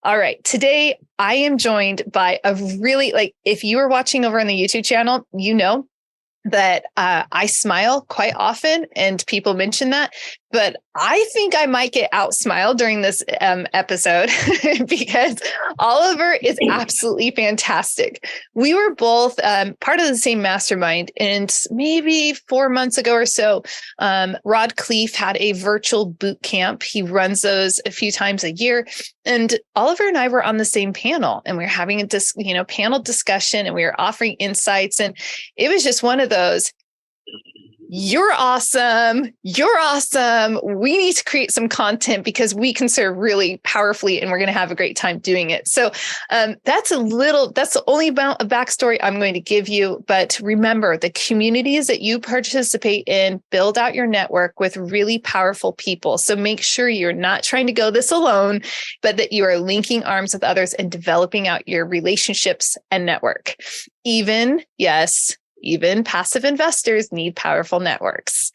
All right. Today, I am joined by a really, if you are watching over on the YouTube channel, you know that I smile quite often and people mention that, but I think I might get out smiled during this episode because Oliver is absolutely fantastic. We were both part of the same mastermind, and maybe 4 months ago or so, Rod Cleef had a virtual boot camp. He runs those a few times a year. And Oliver and I were on the same panel, and we were having a panel discussion, and we were offering insights. And it was just one of those, you're awesome. You're awesome. We need to create some content because we can serve really powerfully, and we're going to have a great time doing it. So that's the only amount of backstory I'm going to give you. But remember, the communities that you participate in build out your network with really powerful people. So make sure you're not trying to go this alone, but that you are linking arms with others and developing out your relationships and network. Even passive investors need powerful networks.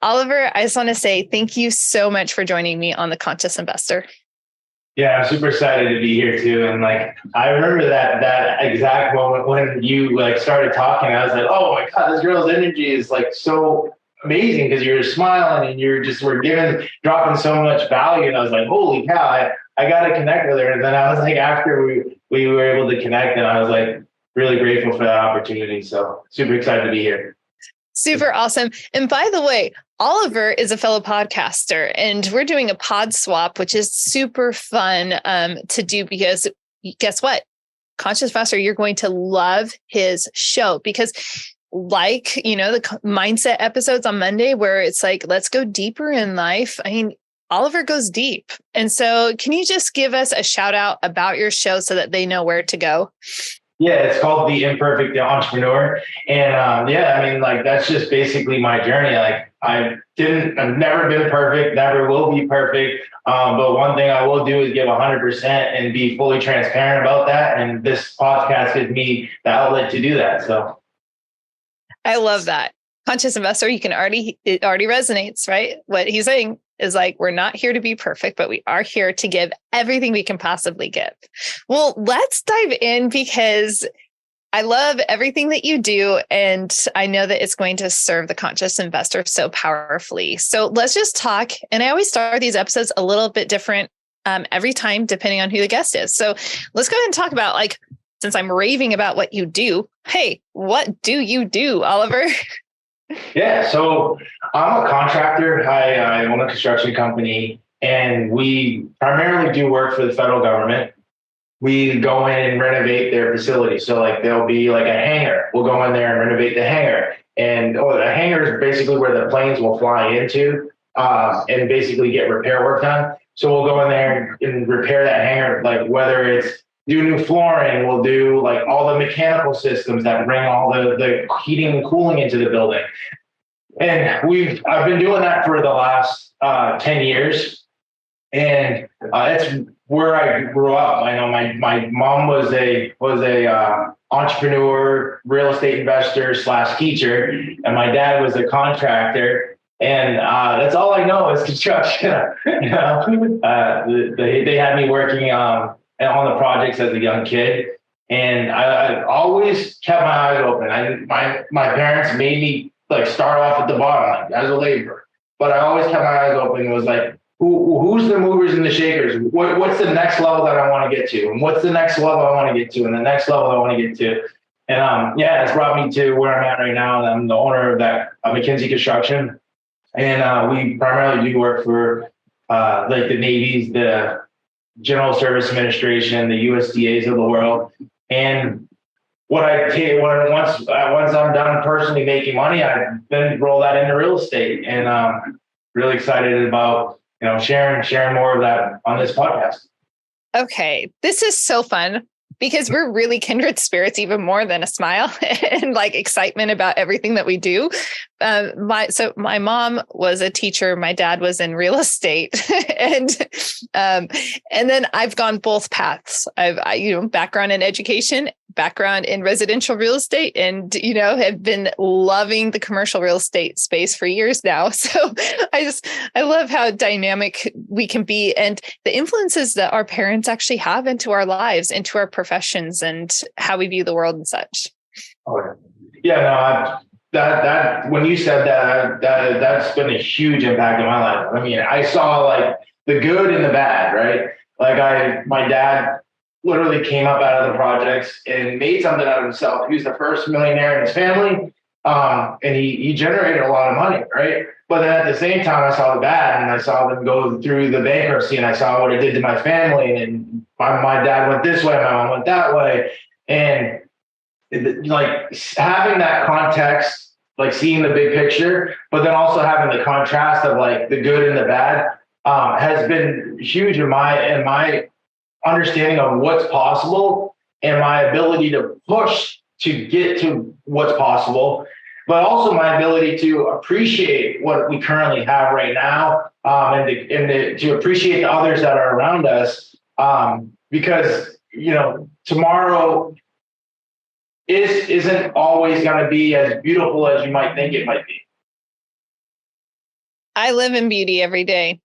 Oliver, I just want to say thank you so much for joining me on The Conscious Investor. Yeah, I'm super excited to be here too. And I remember that exact moment when you started talking. I was like, oh my God, this girl's energy is so amazing because you're smiling and we're dropping so much value. And I was like, holy cow, I got to connect with her. And then I was after we were able to connect, and I was really grateful for that opportunity. So super excited to be here. Super awesome. And by the way, Oliver is a fellow podcaster, and we're doing a pod swap, which is super fun to do because guess what? Conscious Investor, you're going to love his show because the mindset episodes on Monday where it's let's go deeper in life. I mean, Oliver goes deep. And so can you just give us a shout out about your show so that they know where to go? Yeah, it's called The Imperfect Entrepreneur. And that's just basically my journey. I've never been perfect, never will be perfect. But one thing I will do is give 100% and be fully transparent about that. And this podcast gives me the outlet to do that. So I love that. Conscious Investor, it already resonates, right? What he's saying is we're not here to be perfect, but we are here to give everything we can possibly give. Well, let's dive in because I love everything that you do, and I know that it's going to serve the conscious investor so powerfully. So let's just talk. And I always start these episodes a little bit different every time, depending on who the guest is. So let's go ahead and talk about since I'm raving about what you do. Hey, what do you do, Oliver? Yeah, so I'm a contractor. I own a construction company, and we primarily do work for the federal government. We go in and renovate their facilities. So there'll be a hangar. We'll go in there and renovate the hangar. And the hangar is basically where the planes will fly into and basically get repair work done. So we'll go in there and repair that hangar, whether it's do new flooring, we'll do all the mechanical systems that bring all the heating and cooling into the building. And I've been doing that for the last 10 years. And that's where I grew up. I know my mom was a entrepreneur, real estate investor / teacher, and my dad was a contractor. And that's all I know is construction. They had me working on the projects as a young kid. And I always kept my eyes open. My parents made me start off at the bottom, as a laborer. But I always kept my eyes open. It was who's the movers and the shakers? What's the next level that I want to get to? And what's the next level I want to get to? And the next level I want to get to. And it's brought me to where I'm at right now. And I'm the owner of that McKinsey Construction. And we primarily do work for the Navy's, the General Service Administration, the USDAs of the world. And what I take once I'm done personally making money, I then roll that into real estate. And really excited about sharing more of that on this podcast. Okay, this is so fun because we're really kindred spirits, even more than a smile and excitement about everything that we do. My mom was a teacher. My dad was in real estate, and then I've gone both paths. I've background in education, background in residential real estate and, have been loving the commercial real estate space for years now. So I love how dynamic we can be and the influences that our parents actually have into our lives, into our professions and how we view the world and such. Oh, yeah, no, that when you said that's been a huge impact in my life. I mean, I saw like the good and the bad, right? Like my dad literally came up out of the projects and made something out of himself. He was the first millionaire in his family. And he generated a lot of money, right? But then at the same time, I saw the bad and I saw them go through the bankruptcy and I saw what it did to my family. And my dad went this way, my mom went that way. And like having that context, like seeing the big picture, but then also having the contrast of like the good and the bad has been huge in my understanding of what's possible and my ability to push to get to what's possible, but also my ability to appreciate what we currently have right now, and to appreciate the others that are around us, because tomorrow isn't always going to be as beautiful as you might think it might be. I live in beauty every day.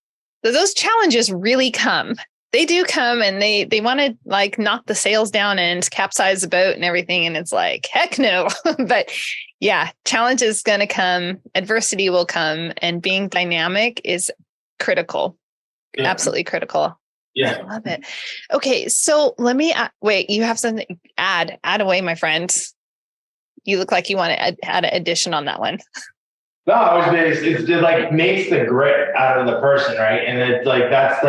So those challenges really come. They do come and they want to like knock the sails down and capsize the boat and everything. And it's like, heck no. But yeah, challenge is going to come. Adversity will come. And being dynamic is critical. Yeah. Absolutely critical. Yeah. I love it. Okay. So let me wait, you have something add away, my friend. You look like you want to add an addition on that one. No, it like makes the grit out of the person. Right. And it's like, that's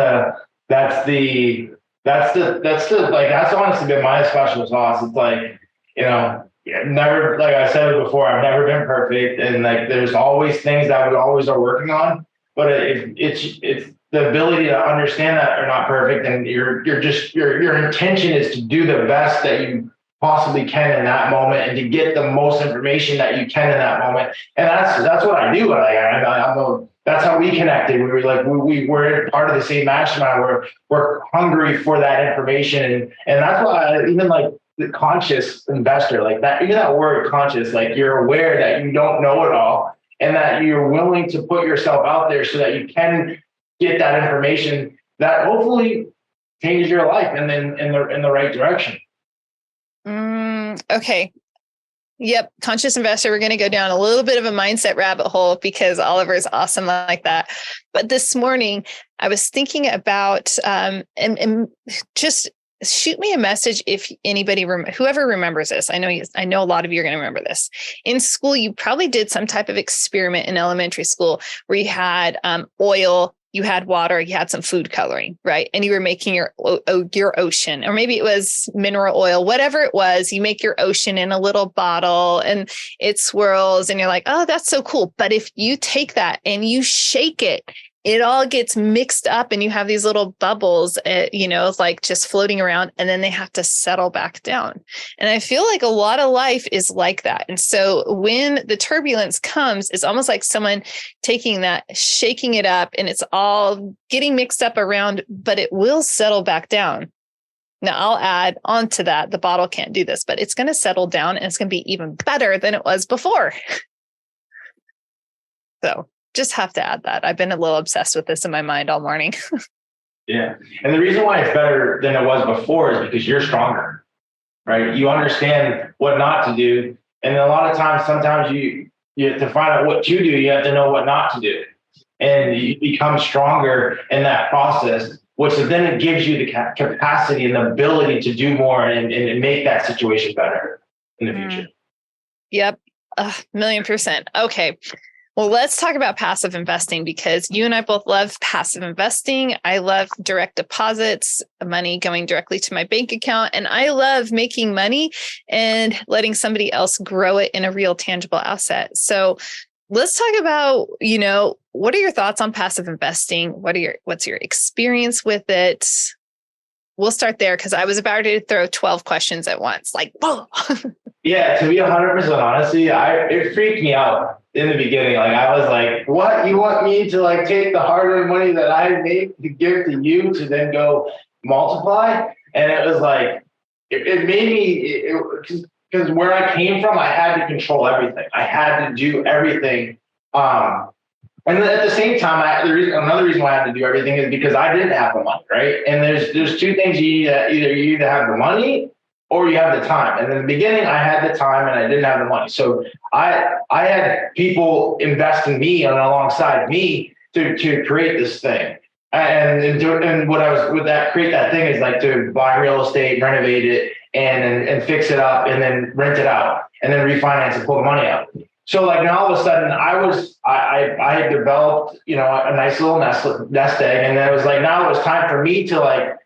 honestly been my special sauce. It's like, never, like I said before, I've never been perfect. And like, there's always things that we always are working on, but it's the ability to understand that are not perfect. And your intention is to do the best that you possibly can in that moment and to get the most information that you can in that moment. And that's what I do. That's how we connected. We were like, we were part of the same mastermind. We're hungry for that information. And that's why even like the conscious investor, like that, even that word conscious, like you're aware that you don't know it all and that you're willing to put yourself out there so that you can get that information that hopefully changes your life and then in the right direction. Okay. Yep. Conscious investor. We're going to go down a little bit of a mindset rabbit hole because Oliver is awesome like that. But this morning I was thinking about, and just shoot me a message if anybody, whoever remembers this. I know a lot of you are going to remember this. In school, you probably did some type of experiment in elementary school where you had oil, you had water, you had some food coloring, right? And you were making your ocean, or maybe it was mineral oil, whatever it was, you make your ocean in a little bottle and it swirls and you're like, oh, that's so cool. But if you take that and you shake it, it all gets mixed up and you have these little bubbles, like just floating around, and then they have to settle back down. And I feel like a lot of life is like that. And so when the turbulence comes, it's almost like someone taking that, shaking it up, and it's all getting mixed up around, but it will settle back down. Now I'll add on to that. The bottle can't do this, but it's going to settle down and it's going to be even better than it was before. So just have to add that. I've been a little obsessed with this in my mind all morning. Yeah. And the reason why it's better than it was before is because you're stronger, right? You understand what not to do. And a lot of times, sometimes you to find out what to do, you have to know what not to do. And you become stronger in that process, which then it gives you the capacity and the ability to do more and make that situation better in the future. Yep. 1,000,000%. Okay. Well, let's talk about passive investing because you and I both love passive investing. I love direct deposits, money going directly to my bank account, and I love making money and letting somebody else grow it in a real tangible asset. So let's talk about, what are your thoughts on passive investing? What's your experience with it? We'll start there because I was about to throw 12 questions at once. Like, whoa. Yeah, to be 100% honestly, it freaked me out in the beginning. Like I was like, what? You want me to like take the hard-earned money that I make to give to you to then go multiply? And it was like, it made me, because where I came from, I had to control everything. I had to do everything. And then at the same time, another reason why I had to do everything is because I didn't have the money, right? And there's two things you need to, you either have the money or you have the time. And in the beginning, I had the time and I didn't have the money. So I had people invest in me and alongside me to create this thing. And what I was with that create that thing is like to buy real estate, renovate it, and fix it up, and then rent it out, and then refinance and pull the money out. So like now all of a sudden I had developed, a nice little nest egg. And then it was like, now it was time for me to like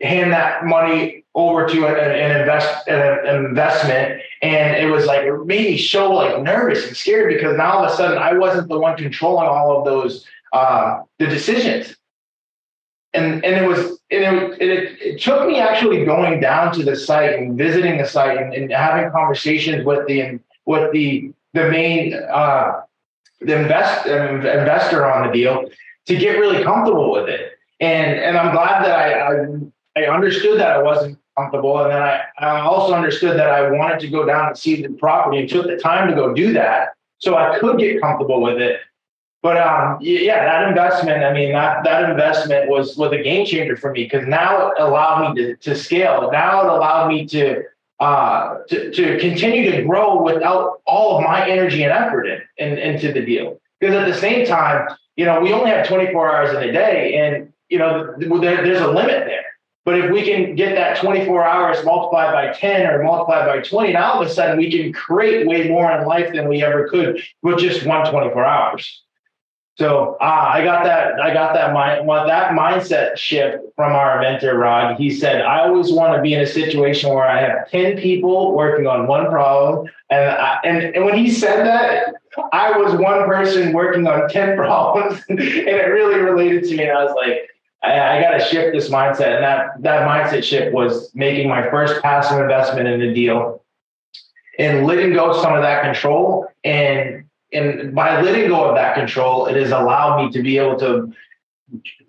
hand that money over to an investment. And it was like, it made me so like nervous and scared because now all of a sudden I wasn't the one controlling all of those, the decisions. And it took me actually going down to the site and visiting the site and having conversations with the main the investor on the deal to get really comfortable with it. And I'm glad that I understood that I wasn't comfortable. And then I also understood that I wanted to go down and see the property and took the time to go do that so I could get comfortable with it. But yeah, that investment, I mean, that investment was a game changer for me because now it allowed me to scale. Now it allowed me to continue to grow without all of my energy and effort into the deal. Because at the same time, we only have 24 hours in a day, and there's a limit there. But if we can get that 24 hours multiplied by 10 or multiplied by 20, now all of a sudden we can create way more in life than we ever could with just 24 hours. So I got that mindset shift from our mentor, Rod. He said, I always want to be in a situation where I have 10 people working on one problem. And when he said that, I was one person working on 10 problems, and it really related to me. And I was like, I got to shift this mindset. And that mindset shift was making my first passive investment in the deal and letting go of some of that control. And by letting go of that control, it has allowed me to be able to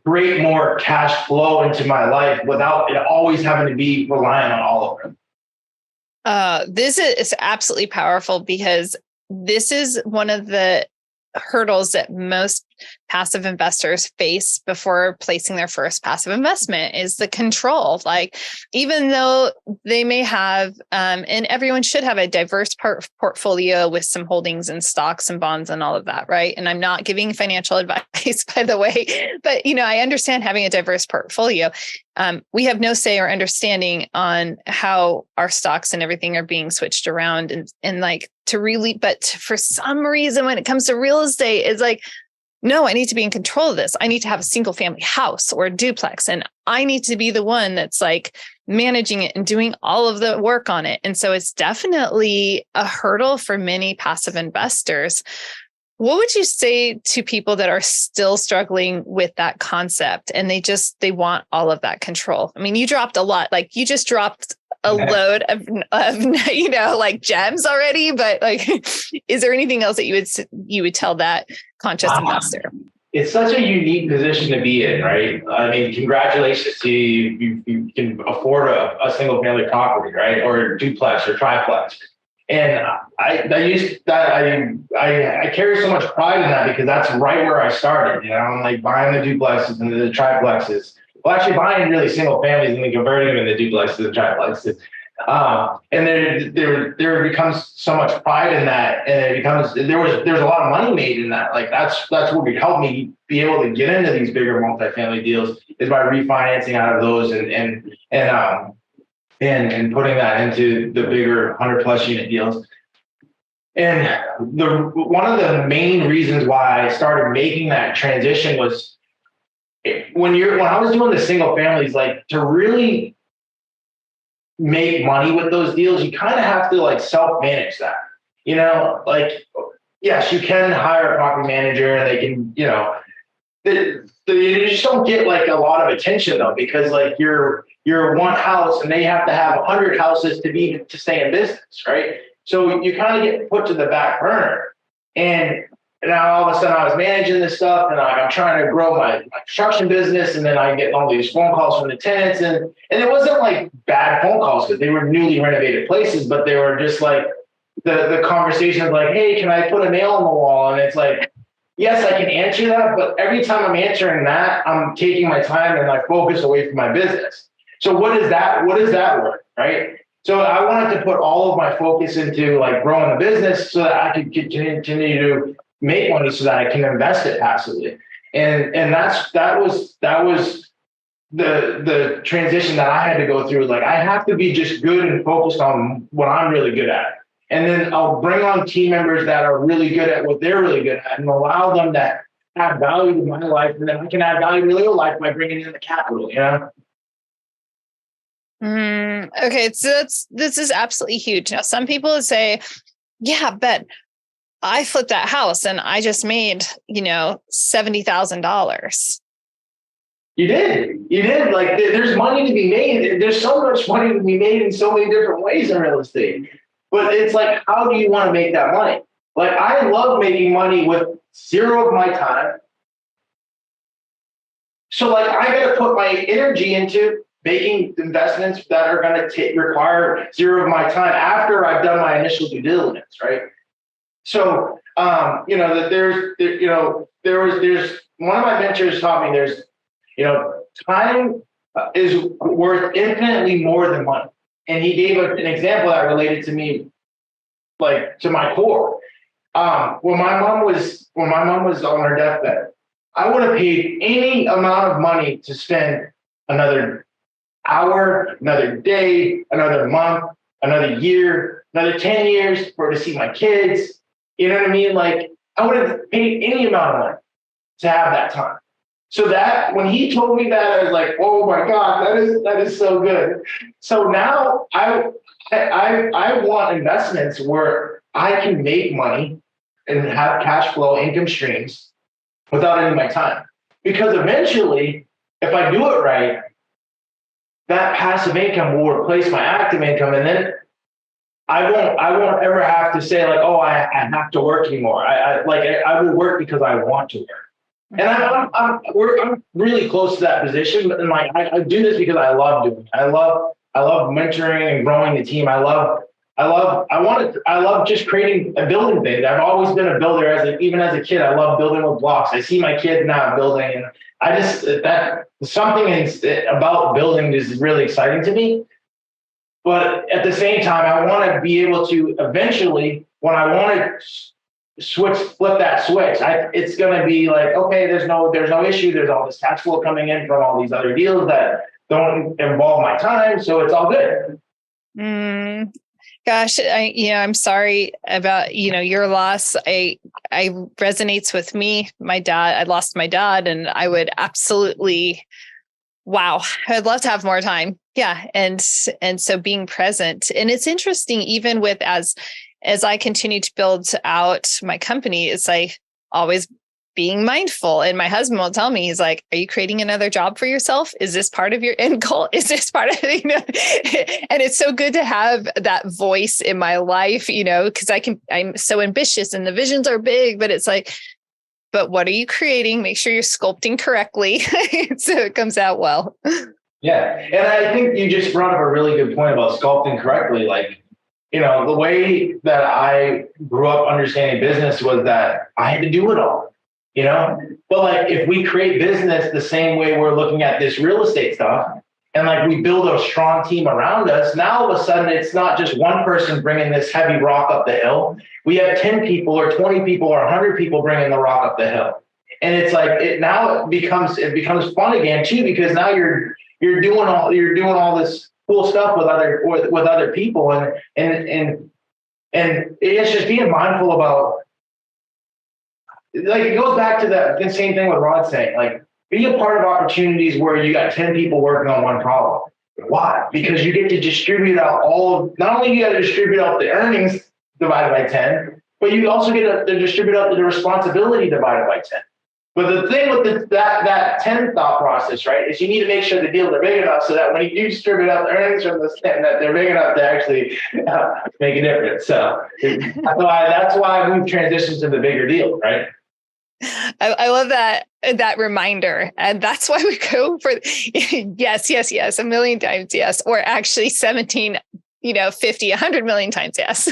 create more cash flow into my life without it always having to be reliant on all of it. This is absolutely powerful because this is one of the hurdles that most passive investors face before placing their first passive investment is the control. Like, even though they may have, and everyone should have a diverse portfolio with some holdings and stocks and bonds and all of that, right? And I'm not giving financial advice, by the way, but I understand having a diverse portfolio. We have no say or understanding on how our stocks and everything are being switched around and like to really, but for some reason, when it comes to real estate, it's like, no, I need to be in control of this. I need to have a single family house or a duplex, and I need to be the one that's like managing it and doing all of the work on it. And so it's definitely a hurdle for many passive investors. What would you say to people that are still struggling with that concept and they want all of that control? I mean, you dropped a lot, like you just dropped a load of like gems already, but like, is there anything else that you would tell that conscious investor? It's such a unique position to be in, right? I mean, congratulations to you. You can afford a single family property, right? Or a duplex or triplex. And I carry so much pride in that because that's right where I started. I'm like buying the duplexes and the triplexes. Well, actually buying really single families and then converting them into duplexes and triplexes. And there becomes so much pride in that, and there's a lot of money made in that. Like that's what would help me be able to get into these bigger multifamily deals is by refinancing out of those and putting that into the bigger 100+ unit deals. And one of the main reasons why I started making that transition was when I was doing the single families, like to really make money with those deals, you kind of have to like self-manage that, like, yes, you can hire a property manager and they can, you just don't get like a lot of attention though, because like you're one house and they have to have 100 houses to stay in business. Right. So you kind of get put to the back burner. And And now all of a sudden I was managing this stuff and I'm trying to grow my construction business. And then I get all these phone calls from the tenants and it wasn't like bad phone calls because they were newly renovated places, but they were just like the conversation of like, hey, can I put a nail in the wall? And it's like, yes, I can answer that. But every time I'm answering that, I'm taking my time and my focus away from my business. So what is that worth, right? So I wanted to put all of my focus into like growing the business so that I could continue to make money so that I can invest it passively. And that was the transition that I had to go through. Like I have to be just good and focused on what I'm really good at. And then I'll bring on team members that are really good at what they're really good at and allow them to add value to my life. And then I can add value to their life by bringing in the capital, you know? Okay. So this is absolutely huge. Now, some people would say, yeah, but I flipped that house and I just made, $70,000. You did. Like there's money to be made. There's so much money to be made in so many different ways in real estate. But it's like, how do you want to make that money? Like I love making money with zero of my time. So like I got to put my energy into making investments that are going to require zero of my time after I've done my initial due diligence, right? So, there's one of my mentors taught me time is worth infinitely more than money. And he gave an example that related to me, like to my core. When my mom was on her deathbed, I would have paid any amount of money to spend another hour, another day, another month, another year, another 10 years for her to see my kids. You know what I mean? Like I would have paid any amount of money to have that time. So that when he told me that, I was like, oh my God, that is so good. So now I want investments where I can make money and have cash flow income streams without any of my time. Because eventually, if I do it right, that passive income will replace my active income, and then I won't ever have to say like, oh, I have to work anymore. I will work because I want to work. And I'm really close to that position, but like I do this because I love doing it. I love mentoring and growing the team. I love just creating and building things. I've always been a builder even as a kid. I love building with blocks. I see my kids now building, and I just that something about building is really exciting to me. But at the same time, I want to be able to eventually, when I want to flip that switch, it's going to be like, okay, there's no issue. There's all this cash flow coming in from all these other deals that don't involve my time, so it's all good. Gosh, I'm sorry about, your loss. I resonates with me. I lost my dad, and I would absolutely, wow, I'd love to have more time. Yeah. And so being present, and it's interesting, even with, as I continue to build out my company, it's like always being mindful. And my husband will tell me, he's like, are you creating another job for yourself? Is this part of your end goal? Is this part of, and it's so good to have that voice in my life, because I'm so ambitious and the visions are big, but it's like, but what are you creating? Make sure you're sculpting correctly so it comes out well. Yeah. And I think you just brought up a really good point about sculpting correctly. Like, the way that I grew up understanding business was that I had to do it all, but like, if we create business the same way we're looking at this real estate stuff, and like we build a strong team around us, now all of a sudden it's not just one person bringing this heavy rock up the hill. We have 10 people or 20 people or 100 people bringing the rock up the hill. And it's like, it becomes fun again too, because now you're doing all this cool stuff with other people, and it's just being mindful about, like, it goes back to the same thing with Rod saying, like, be a part of opportunities where you got 10 people working on one problem. Why? Because you get to distribute out not only you got to distribute out the earnings divided by 10, but you also get to distribute out the responsibility divided by 10. But the thing with that 10 thought process, right, is you need to make sure the deals are big enough so that when you do distribute out the earnings from this 10, that they're big enough to actually make a difference. So that's why we've transitioned to the bigger deal, right? I love that reminder. And that's why we go for yes, a million times yes, or actually 17, 50, 100 million times yes.